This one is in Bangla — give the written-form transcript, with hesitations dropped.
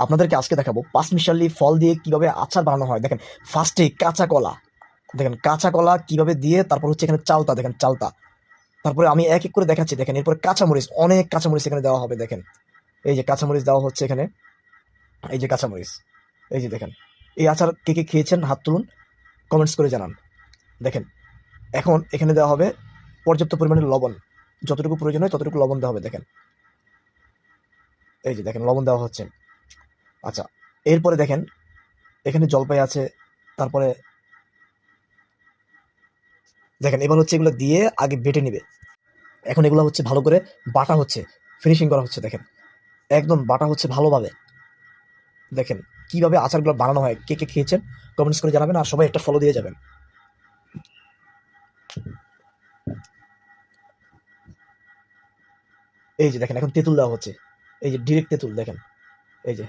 আপনাদেরকে আজকে দেখাবো পাঁচমিশালি ফল দিয়ে কিভাবে আচার বানানো হয়। দেখেন, ফার্স্টে কাঁচা কলা, দেখেন কাঁচা কলা কিভাবে দিয়ে, তারপর হচ্ছে এখানে চালতা, দেখেন চালতা, তারপরে আমি এক এক করে দেখাচ্ছি। দেখেন, এরপরে কাঁচামরিচ, অনেক কাঁচামরিচ এখানে দেওয়া হবে। দেখেন, এই যে কাঁচামরিচ দেওয়া হচ্ছে এখানে, এই যে কাঁচামরিচ, এই যে দেখেন। এই আচার কে কে খেয়েছেন হাত তুলুন, কমেন্টস করে জানান। দেখেন, এখন এখানে দেওয়া হবে পর্যাপ্ত পরিমাণে লবণ, যতটুকু প্রয়োজন হয় ততটুকু লবণ দেওয়া হবে। দেখেন, এই যে দেখেন লবণ দেওয়া হচ্ছে। আচ্ছা, এরপরে দেখেন এখানে জলপাই আছে। তারপরে দেখেন, এবার হচ্ছে এগুলো দিয়ে আগে বেটে নিবে। এখন এগুলো হচ্ছে ভালো করে বাটা হচ্ছে, ফিনিশিং করা হচ্ছে। দেখেন, একদম বাটা হচ্ছে ভালোভাবে। দেখেন কিভাবে আচারগুলো বানানো হয়, কে কে খেয়েছেন কমেন্টস করে জানাবেন, আর সবাই একটা ফলো দিয়ে যাবেন। এই যে দেখেন এখন তেঁতুল দেওয়া হচ্ছে, এই যে ডিরেক্ট তেঁতুল। দেখেন, এই যে